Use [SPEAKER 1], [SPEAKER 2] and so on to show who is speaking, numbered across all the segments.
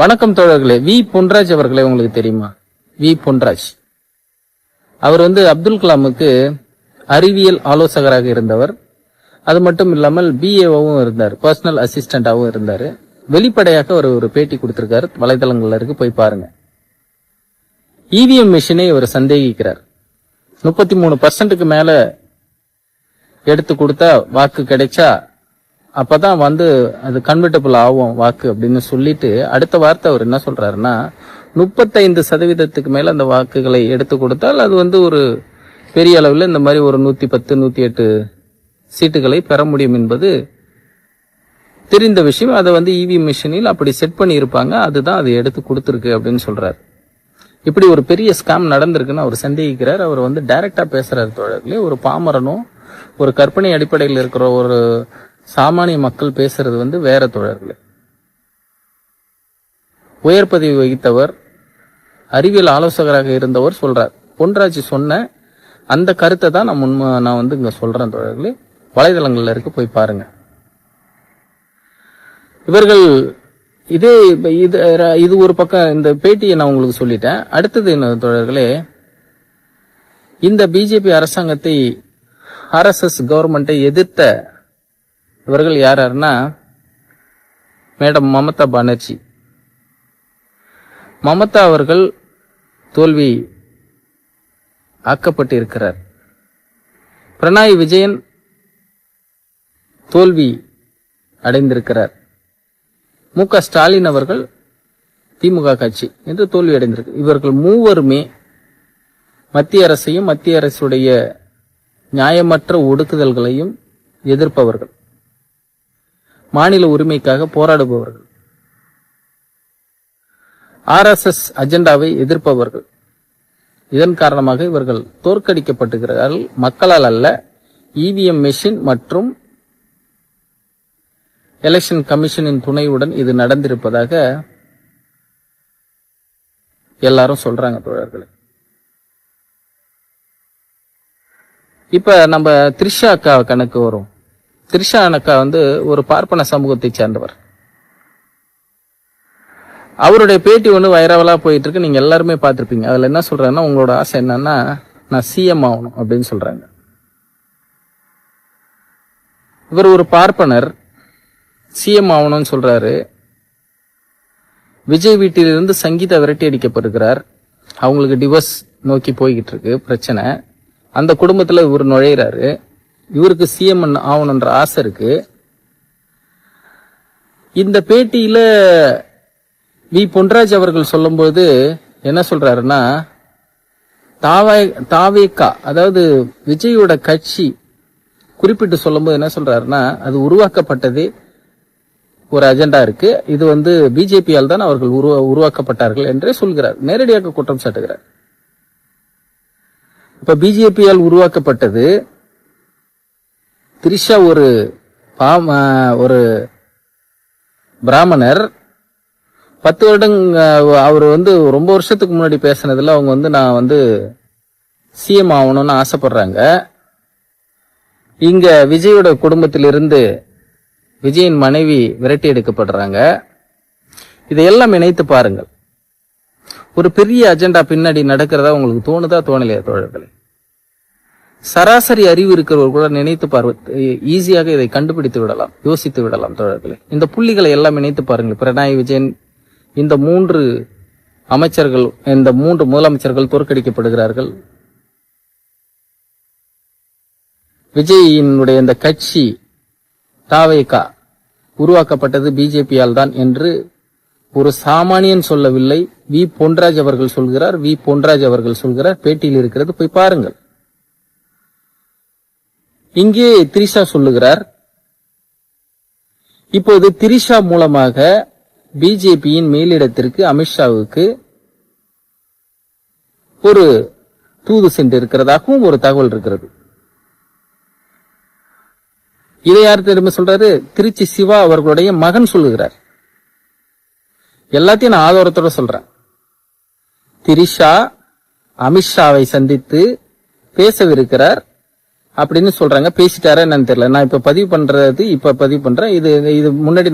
[SPEAKER 1] வணக்கம் தோழர்களே. வி பொன்ராஜ் அவர்களே உங்களுக்கு தெரியுமா? வி பொன்ராஜ் அவர் அப்துல் கலாமுக்கு அறிவியல் ஆலோசகராக இருந்தவர். அது மட்டும் இல்லாமல் பிஏவும் இருந்தார், பர்சனல் அசிஸ்டண்டாவும் இருந்தாரு. வெளிப்படையாக ஒரு பேட்டி கொடுத்திருக்காரு, வலைதளங்கள்ல இருக்கு, போய் பாருங்க. இவிஎம் மிஷினை அவர் சந்தேகிக்கிறார். 33% மேல எடுத்து கொடுத்தா வாக்கு கிடைச்சா அப்பதான் அது கன்வெர்டபிள் ஆகும் வாக்கு அப்படின்னு சொல்லிட்டு அடுத்த வார்த்தை அவர் என்ன சொல்றாருன்னா 35% மேல அந்த வாக்குகளை எடுத்து கொடுத்தால் அது ஒரு பெரிய அளவில் இந்த மாதிரி ஒரு 110 108 சீட்டுகளை பெற முடியும் என்பது தெரிந்த விஷயம். அதை இவிஎம் மிஷினில் அப்படி செட் பண்ணி இருப்பாங்க, அதுதான் அதை எடுத்து கொடுத்துருக்கு அப்படின்னு சொல்றாரு. இப்படி ஒரு பெரிய ஸ்கேம் நடந்திருக்குன்னு அவர் சந்தேகிக்கிறார். அவர் டைரக்டா பேசுறாரு தோழர்களே. ஒரு பாமரனும் ஒரு கற்பனை அடிப்படையில் இருக்கிற ஒரு சாமானிய மக்கள் பேசுறது வேற தோழர்களே. உயர் பதவி வகித்தவர், அறிவியல் ஆலோசகராக இருந்தவர் சொல்றார். பொன்ராஜ் சொன்ன அந்த கருத்தை தான் நான் இங்க சொல்றேன் தோழர்களே. வலைதளங்கள்ல இருக்கு, போய் பாருங்க. இவர்கள் இது ஒரு பக்கம். இந்த பேட்டியை நான் உங்களுக்கு சொல்லிட்டேன். அடுத்தது என்ன தோழர்களே, இந்த பிஜேபி அரசாங்கத்தை, ஆர்எஸ்எஸ் கவர்மெண்டை எதிர்த்த இவர்கள் யாருன்னா மேடம் மமதா பானர்ஜி. மமதா அவர்கள் தோல்வி ஆக்கப்பட்டிருக்கிறார். பினராயி விஜயன் தோல்வி அடைந்திருக்கிறார். மு.க. ஸ்டாலின் அவர்கள் திமுக கட்சி என்று தோல்வி அடைந்திருக்கு. இவர்கள் மூவருமே மத்திய அரசையும் மத்திய அரசுடைய நியாயமற்ற ஒடுக்குதல்களையும் எதிர்ப்பவர்கள், மாநில உரிமைக்காக போராடுபவர்கள், ஆர்எஸ்எஸ் அஜெண்டாவை எதிர்ப்பவர்கள். இதன் காரணமாக இவர்கள் தோற்கடிக்கப்பட்டுகிறார்கள். மக்களால் அல்ல, இவிஎம் மெஷின் மற்றும் எலெக்ஷன் கமிஷனின் துணையுடன் இது நடந்திருப்பதாக எல்லாரும் சொல்றாங்க தோழர்களே. இப்ப நம்ம த்ரிஷா அக்கா கணக்கு வரும். த்ரிஷா அக்கா ஒரு பார்ப்பன சமூகத்தை சேர்ந்தவர். அவருடைய பேட்டி வைரவலா போயிட்டு இருக்கு, நீங்க எல்லாருமே பார்த்திருப்பீங்க. அதுல என்ன சொல்றாங்கன்னா, உங்களோட ஆசை என்னன்னா நான் சிஎம் ஆகணும் அப்படின்னு சொல்றாங்க. இவர் ஒரு பார்ப்பனர், சிஎம் ஆகணும்னு சொல்றாரு. விஜய் வீட்டிலிருந்து சங்கீதா விரட்டி அடிக்கப்படுகிறார். அவங்களுக்கு டிவோர்ஸ் நோக்கி போய்கிட்டு இருக்கு பிரச்சனை. அந்த குடும்பத்துல இவர் நுழையிறாரு. இவருக்கு சிஎம் ஆகணுன்ற ஆசை இருக்கு. இந்த பேட்டியில வி பொன்ராஜ் அவர்கள் சொல்லும்போது என்ன சொல்றாருன்னா, தாவேகா, அதாவது விஜயோட கட்சி குறிப்பிட்டு சொல்லும்போது என்ன சொல்றாருன்னா, அது உருவாக்கப்பட்டது ஒரு அஜெண்டா இருக்கு, இது பிஜேபியால் தான் அவர்கள் உருவாக்கப்பட்டார்கள் என்றே சொல்கிறார். நேரடியாக குற்றம் சாட்டுகிறார். இப்ப பிஜேபியால் உருவாக்கப்பட்டது. த்ரிஷா ஒரு பிராமணர், 10 வருடம் அவர் ரொம்ப வருஷத்துக்கு முன்னாடி பேசினதுல அவங்க நான் சிஎம் ஆகணும்னு ஆசைப்படுறாங்க. இங்க விஜயோட குடும்பத்திலிருந்து விஜயின் மனைவி விரட்டி எடுக்கப்படுறாங்க. இதையெல்லாம் இணைத்து பாருங்கள். ஒரு பெரிய அஜெண்டா பின்னாடி நடக்கிறதா உங்களுக்கு தோணுதா தோணலையா தோழர்களே? சராசரி அறிவு இருக்கிறவர் கூட நினைத்து ஈஸியாக இதை கண்டுபிடித்து விடலாம், யோசித்து விடலாம் தோழர்களே. இந்த புள்ளிகளை எல்லாம் இணைத்து பாருங்கள். பினராயி விஜயன், இந்த 3 அமைச்சர்கள், இந்த 3 முதலமைச்சர்கள் தோற்கடிக்கப்படுகிறார்கள். விஜயினுடைய இந்த கட்சி தாவேகா உருவாக்கப்பட்டது பிஜேபியால் தான் என்று ஒரு சாமானியன் சொல்லவில்லை, வி பொன்ராஜ் அவர்கள் சொல்கிறார். வி பொன்ராஜ் அவர்கள் சொல்கிறார், பேட்டியில் இருக்கிறது, போய் பாருங்கள். இங்கே த்ரிஷா சொல்லுகிறார். இப்போது த்ரிஷா மூலமாக பிஜேபியின் மேலிடத்திற்கு, அமித்ஷாவுக்கு ஒரு தூது சென்று இருக்கிறதாகவும் ஒரு தகவல் இருக்கிறது. இதை யார் திரும்ப சொல்றாரு? திருச்சி சிவா அவர்களுடைய மகன் சொல்லுகிறார். எல்லாத்தையும் நான் ஆதாரத்தோட சொல்றேன். த்ரிஷா அமித்ஷாவை சந்தித்து பேசவிருக்கிறார். அப்படின்னு சொல்றாங்க. பேசிட்டாரா என்னன்னு தெரியல. நான் இப்ப பதிவு பண்றேன். இது முன்னாடி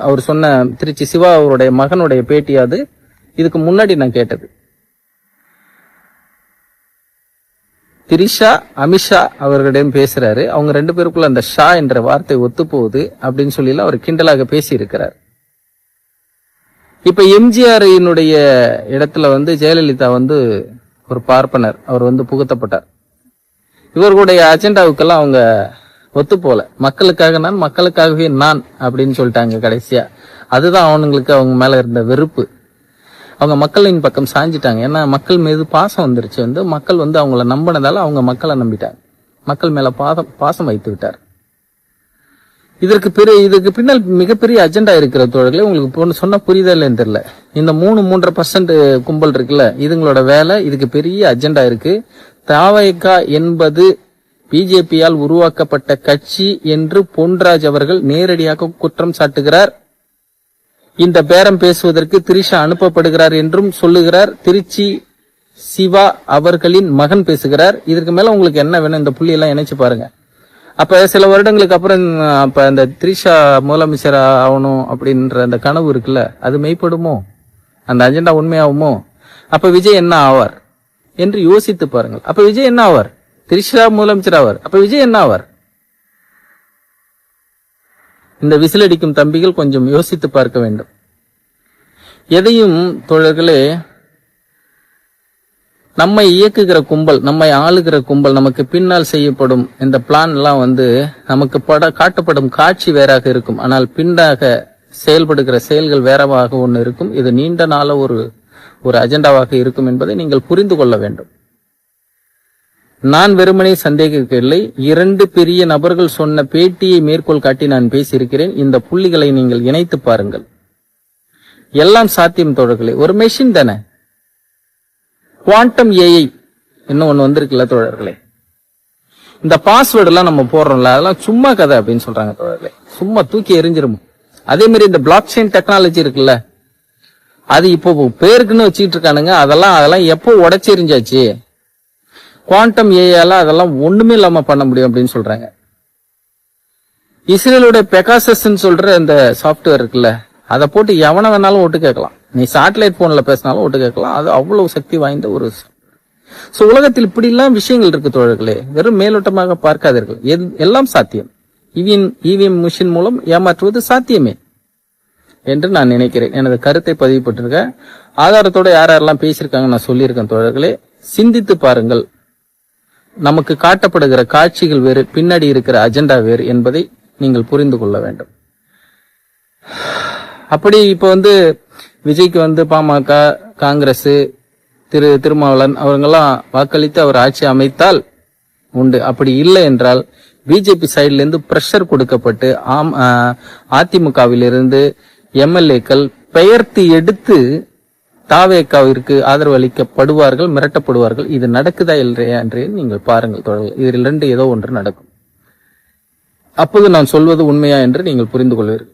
[SPEAKER 1] அவர் சொன்ன திருச்சி சிவா அவருடைய மகனுடைய பேட்டியாது. இதுக்கு முன்னாடி நான் கேட்டது. திரிஷா அமித்ஷா அவர்களிடம் பேசுறாரு. அவங்க 2 பேருக்குள்ள அந்த ஷா என்ற வார்த்தை ஒத்து போகுது அப்படின்னு சொல்லி அவர் கிண்டலாக பேசி இருக்கிறார். இப்ப எம்ஜிஆரினுடைய இடத்துல ஜெயலலிதா ஒரு பார்ப்பனர், அவர் புகுத்தப்பட்டார். இவர்களுடைய அஜெண்டாவுக்கெல்லாம் அவங்க ஒத்து போல. மக்களுக்காகவே நான் அப்படின்னு சொல்லிட்டாங்க கடைசியா. அதுதான் அவங்களுக்கு அவங்க மேல இருந்த வெறுப்பு. அவங்க மக்களின் பக்கம் சாஞ்சிட்டாங்க. ஏன்னா மக்கள் மீது பாசம் வந்துருச்சு. மக்கள் அவங்கள நம்பினதால அவங்க மக்களை நம்பிட்டாங்க. மக்கள் மேல பாசம் வைத்து விட்டார். இதுக்கு பின்னால் மிகப்பெரிய அஜெண்டா இருக்கிற தோழர்களே. உங்களுக்கு சொன்ன புரியுதா இல்லைன்னு தெரியல. இந்த 3.5% கும்பல் இருக்குல்ல, இதுங்களோட வேலை. இதுக்கு பெரிய அஜெண்டா இருக்கு. தாவேகா என்பது பிஜேபியால் உருவாக்கப்பட்ட கட்சி என்று பொன்ராஜ் அவர்கள் நேரடியாக குற்றம் சாட்டுகிறார். இந்த பேரம் பேசுவதற்கு திரிஷா அனுப்பப்படுகிறார் என்றும் சொல்லுகிறார். திருச்சி சிவா அவர்களின் மகன் பேசுகிறார். இதற்கு மேல உங்களுக்கு என்ன வேணும்? இந்த புள்ளி எல்லாம் இணைச்சு பாருங்க. அப்ப சில வருடங்களுக்கு அப்புறம் அந்த திரிஷா முதலமைச்சர் ஆகணும் அப்படின்ற அந்த கனவு இருக்குல்ல, அது மெய்ப்படுமோ? அந்த அஜெண்டா உண்மையாகுமோ? அப்ப விஜய் என்ன ஆவார் என்று யோசித்து பாருங்கள். அப்ப விஜய் என்ன ஆவார்? திரிஷா முதலமைச்சர் ஆவார். அப்ப விஜய் என்ன ஆவார்? இந்த விசிலடிக்கும் தம்பிகள் கொஞ்சம் யோசித்து பார்க்க வேண்டும். எதையும் தோழர்களே, நம்மை இயக்குகிற கும்பல், நம்மை ஆளுகிற கும்பல், நமக்கு பின்னால் செய்யப்படும் இந்த பிளான் எல்லாம் நமக்கு காட்டப்படும் காட்சி வேறாக இருக்கும். ஆனால் பின்னாக செயல்படுகிற செயல்கள் வேறவாக ஒன்று இருக்கும். இது நீண்ட நாள ஒரு அஜெண்டாவாக இருக்கும் என்பதை நீங்கள் புரிந்து கொள்ள வேண்டும். நான் வெறுமனே சந்தேகிக்கவில்லை. 2 பெரிய நபர்கள் சொன்ன பேட்டியை மேற்கோள் காட்டி நான் பேசியிருக்கிறேன். இந்த புள்ளிகளை நீங்கள் இணைத்து பாருங்கள். எல்லாம் சாத்தியம் தோழர்களே. ஒரு மெஷின் தானே. குவாண்டம் ஏஐ இன்னும் ஒண்ணு வந்திருக்குல்ல தோழர்களே. இந்த பாஸ்வேர்டு எல்லாம் நம்ம போடுறோம்ல, அதெல்லாம் சும்மா கதை அப்படின்னு சொல்றாங்க தோழர்களே. சும்மா தூக்கி எரிஞ்சிரும். அதே மாதிரி இந்த பிளாக் செயின் டெக்னாலஜி இருக்குல்ல, அது இப்போ பேருக்குன்னு வச்சுக்கிட்டு இருக்கானுங்க. அதெல்லாம் எப்போ உடைச்சு எரிஞ்சாச்சு. குவாண்டம் ஏஐல அதெல்லாம் ஒண்ணுமே இல்லாம பண்ண முடியும் அப்படின்னு சொல்றாங்க. இஸ்ரேலுடைய பெகாசஸ் சொல்ற இந்த சாப்ட்வேர் இருக்குல்ல, அதை போட்டு எவனை வேணாலும் ஓட்டு கேட்கலாம். நீ சேட்டலைட் போன்ல பேசினாலும் ஓட்டு கேட்கலாம். அது அவ்வளவு சக்தி வாய்ந்த ஒரு உலகத்தில் இப்படி எல்லாம் விஷயங்கள் இருக்கு தோழர்களே. வெறும் மேலோட்டமாக பார்க்காதீர்கள். எல்லாம் சாத்தியம். இவிஎம் மிஷின் மூலம் ஏமாற்றுவது சாத்தியமே என்று நான் நினைக்கிறேன். எனது கருத்தை பதிவுபட்டிருக்கேன். ஆதாரத்தோட யாரெல்லாம் பேசியிருக்காங்க நான் சொல்லியிருக்கேன் தோழர்களே. சிந்தித்து பாருங்கள். நமக்கு காட்டப்படுகிற காட்சிகள் வேறு, பின்னாடி இருக்கிற அஜெண்டா வேறு என்பதை நீங்கள் புரிந்து கொள்ள வேண்டும். அப்படி இப்ப விஜய்க்கு பாமக, காங்கிரஸ், திருமாவளவன் அவங்கெல்லாம் வாக்களித்து அவர் ஆட்சி அமைத்தால் உண்டு. அப்படி இல்லை என்றால் பிஜேபி சைட்ல இருந்து பிரஷர் கொடுக்கப்பட்டு அதிமுகவிலிருந்து எம்எல்ஏக்கள் பெயர்த்து எடுத்து தாவேகாவிற்கு ஆதரவு அளிக்கப்படுவார்கள், மிரட்டப்படுவார்கள். இது நடக்குதா இல்லையா என்று நீங்கள் பாருங்கள் தொடர்கள். இதில் 2 ஏதோ ஒன்று நடக்கும். அப்போது நான் சொல்வது உண்மையா என்று நீங்கள் புரிந்து கொள்வீர்கள்.